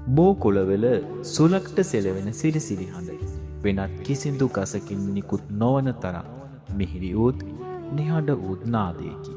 බෝ කොළවල සුලක්ට සෙලවෙන සිරිසිරි හඬ වෙනත් කිසිදු ගසකින් නිකුත් නොවන තරම් මිහිරි වූත් නිහඬ වූත් නාදයකි.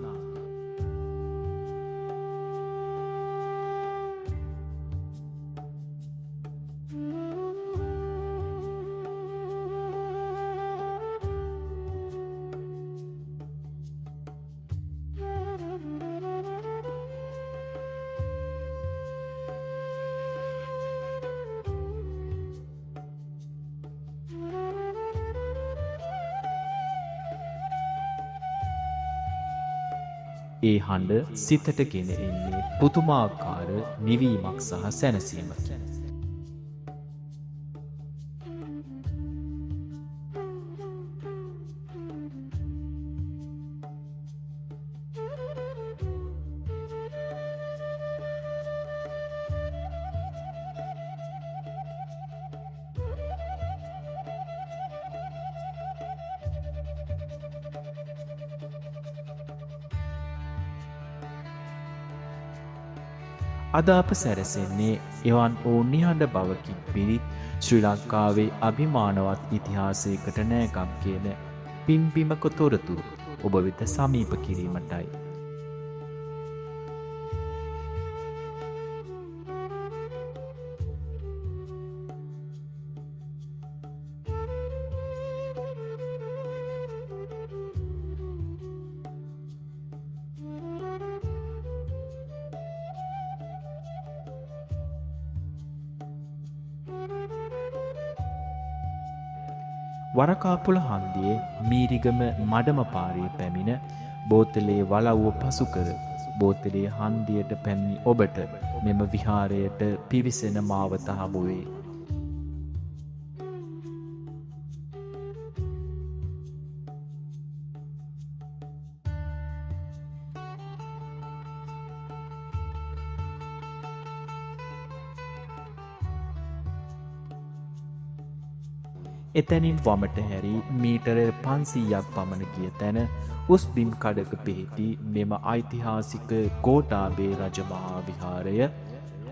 ඒ හඬ සිතට ගෙන එන්නේ පුදුමාකාර නිවීමක් සහ සැනසීමකි. අද අප සැරසෙන්නේ එවන් වූ නිහඬ බවකින් පිරිත් ශ්‍රී ලංකාවේ අභිමානවත් ඉතිහාසයකට නෑකම් කියන පින්බිමක තොරතුරු ඔබ වෙත සමීප කිරීමටයි. වරකාපුල හන්දියේ මීරිගම මඩම පාරේ පැමිණ බෝතලේ වලව්ව පසු කර බෝතලේ හන්දියට පැමිණි ඔබට මෙම විහාරයට පිවිසෙන මාවත හමු වේ. එතැනින් වමට හැරි මීටර 500ක් පමණ ගිය තැන උස් බිම් කඩක පිහිටි මෙම ඓතිහාසික ගෝඨාභය රජමහා විහාරය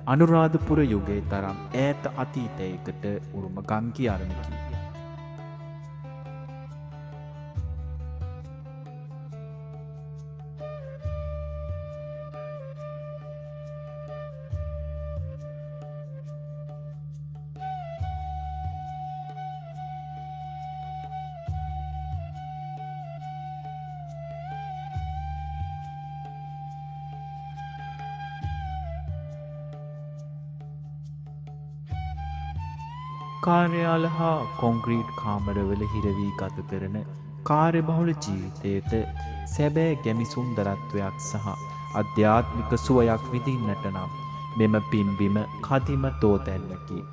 අනුරාධපුර යුගයේ තරම් ඈත අතීතයකට උරුම ගම්කි අරණකි. කාර්යාල හා කොන්ක්‍රීට් කාමරවල හිරවී ගත කරන කාර්යබහුල ජීවිතයට සැබෑ ගැමි සුන්දරත්වයක් සහ අධ්‍යාත්මික සුවයක් විඳින්නට නම් මෙම පින්බිම කදිම තෝතැන්නකි.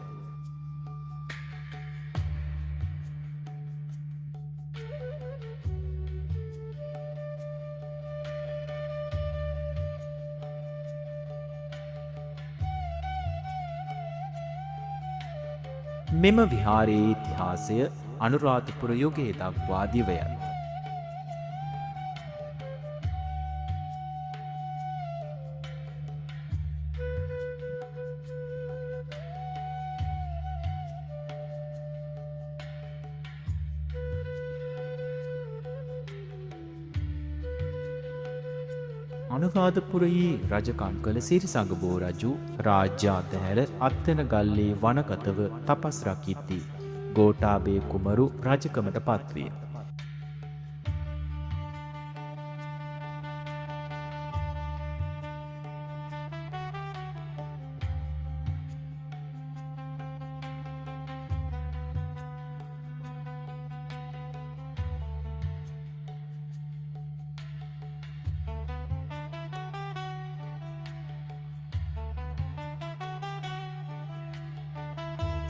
මෙම විහාරයේ ඉතිහාසය අනුරාධපුර යුගයේ දක්වා දිවයයි. අනුරාධපුරයේ රජකම් කළ සිරිසඟබෝ රජු රාජ්‍ය අතහැර අත්තනගල්ලේ වනගතව තපස් රකිද්දී ගෝඨාභය කුමරු රජකමට පත්විය.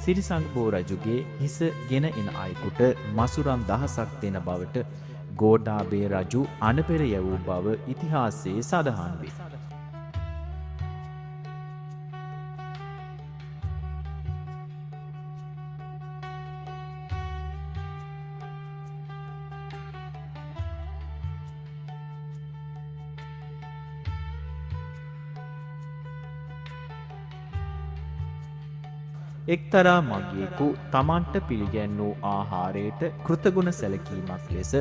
සිරිසඟබෝ රජුගේ හිස ගෙන එන අයෙකුට මසුරන් දහසක් දෙන බවට ගෝඨාභය රජු අනපෙර යැවූ බව ඉතිහාසයේ සඳහන් වේ. එක්තරා මගියෙකු තමන්ට පිළිගැන්වූ ආහාරයට කෘතගුණ සැලකීමක් ලෙස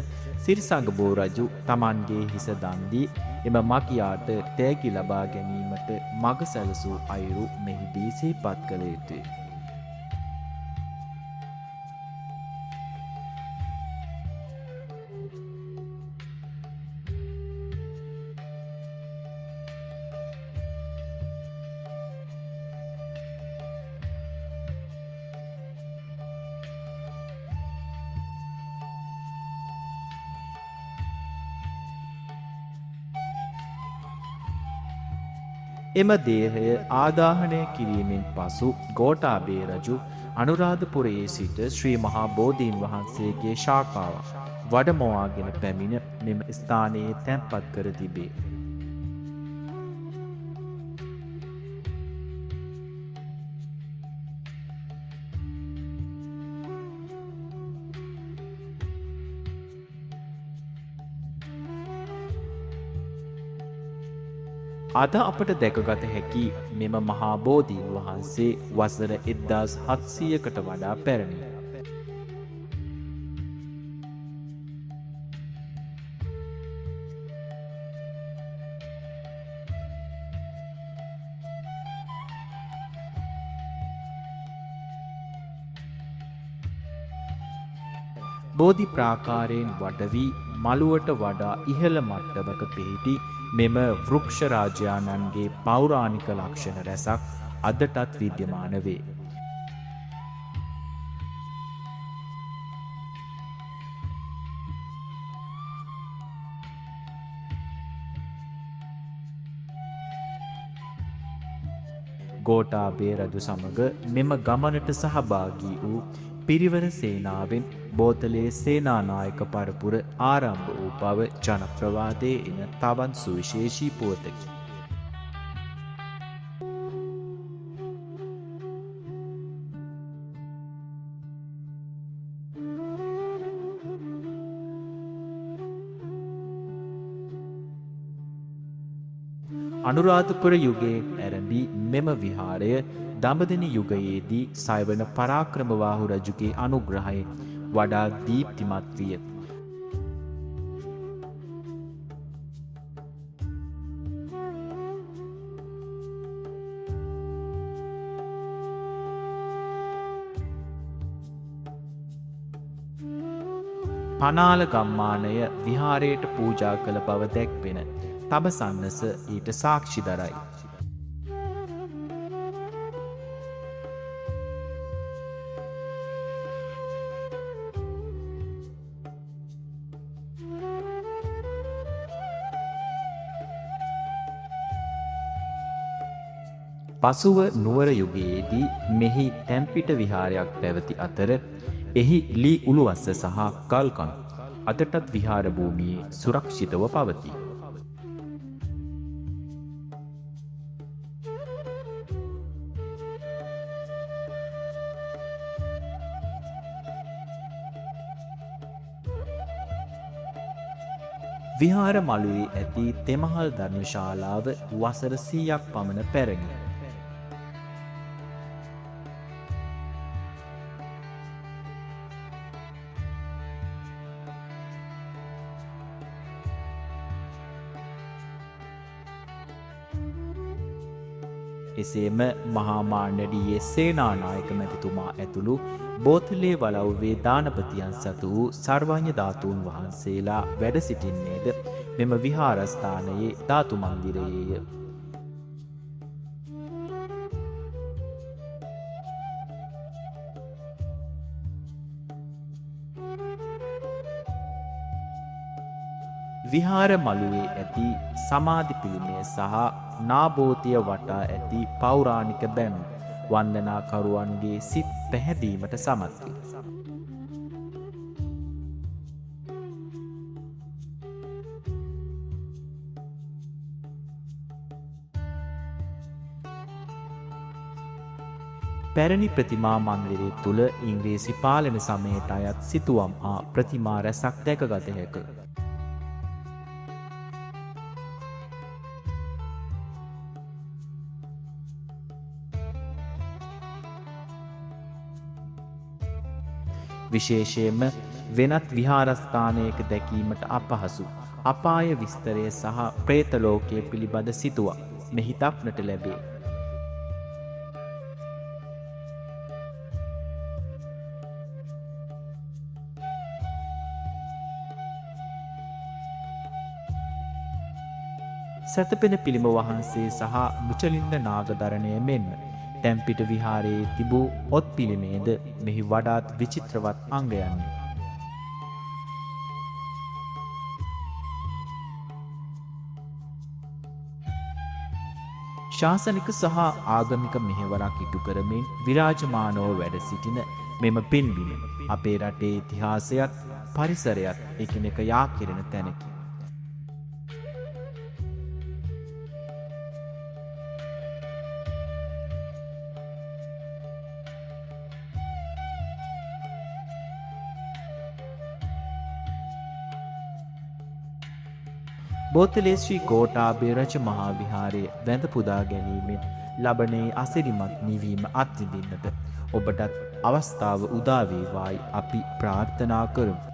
සිරිසඟබෝ රජු තමන්ගේ හිස දන් දී එම මගියාට තෑගි ලබා ගැනීමට මඟ සැලසූ අයුරු මෙහිදී සිහිපත් කළ යුතුය. එම දේහය ආදාහනය කිරීමෙන් පසු ගෝඨාභය රජු අනුරාධපුරයේ සිට ශ්‍රී මහා බෝධීන් වහන්සේගේ ශාඛාව වඩමවාගෙන පැමිණ මෙම ස්ථානයේ තැන්පත් කර තිබේ. අද අපට දැකගත හැකි මෙම මහා බෝධීන් වහන්සේ වසර 1700කට වඩා පැරණි. බෝධි ප්‍රාකාරයෙන් වඩ වී මළුවට වඩා ඉහළ මට්ටමක පිහිටි මෙම වෘක්ෂ රාජානන්ගේ පෞරාණික ලක්ෂණ රැසක් අදටත් විද්‍යමාන වේ. ගෝඨාභය රජු සමග මෙම ගමනට සහභාගී වූ පිරිවර සේනාවෙන් බෝතලේ සේනානායක පරපුර ආරම්භ වූ බව ජනප්‍රවාදයේ එන තවත් සුවිශේෂී පුවතකි. අනුරාධපුර යුගයේ ඇරඹී මෙම විහාරය දඹදෙණි යුගයේදී සයවන පරාක්‍රමබාහු රජුගේ අනුග්‍රහයෙන් වඩා දීප්තිමත් විය. පනාල ගම්මානය විහාරයට පූජා කළ බව දැක්වෙන තබසන්නස ඊට සාක්ෂි දරයි. පසුව නුවර යුගයේදී මෙහි තැන්පිට විහාරයක් පැවති අතර එහි ලී උළුවස්ස සහ ගල්කණු අදටත් විහාර භූමියේ සුරක්ෂිතව පවතී. විහාර මළුවේ ඇති තෙමහල් ධර්මශාලාව වසර 100ක් පමණ පැරණි. එසේම මහා මාණ්ඩඩීයේ සේනානායක මැතිතුමා ඇතුළු බෝතලේ වලව්වේ දානපතියන් සතු වූ සර්වඥ ධාතුන් වහන්සේලා වැඩ සිටින්නේද මෙම විහාරස්ථානයේ ධාතු මන්දිරයේය. විහාර මළුවේ ඇති සමාධි පිළිමය සහ නාබෝතිය වටා ඇති පෞරාණික බැනු වන්දනාකරුවන්ගේ සිත් පැහැදීමට සමත් වේ. පැරණි ප්‍රතිමා මන්දිරය තුළ ඉංග්‍රීසි පාලන සමයට අයත් සිතුවම් හා ප්‍රතිමා රැසක් දැකගත හැකිය. විශේෂයෙන්ම වෙනත් විහාරස්ථානයක දැකීමට අපහසු අපාය විස්තරය සහ ප්‍රේත ලෝකයේ පිළිබඳ සිතුවා මෙහි දක්නට ලැබේ. සැතපෙන පිළිම වහන්සේ සහ මුචලින්ද නාගදරණය මෙන්ම ටැම්පිට විහාරයේ තිබූ ඔත් පිළිමේද මෙහි වඩාත් විචිත්‍රවත් අංගයන්ය. ශාසනික සහ ආගමික මෙහෙවරක් ඉටු කරමින් විරාජමානව වැඩ සිටින මෙම පින්බිම අපේ රටේ ඉතිහාසයත් පරිසරයත් එකිනෙක යා කෙරෙන තැනකි. බෝතලේ ශ්‍රී කෝටාභය රජ මහා විහාරයේ වැඳ පුදා ගැනීමෙන් ලබනේ අසිරිමත් නිවීම අත්විඳින්නට ඔබටත් අවස්ථාව උදා වේවායි අපි ප්‍රාර්ථනා කරමු.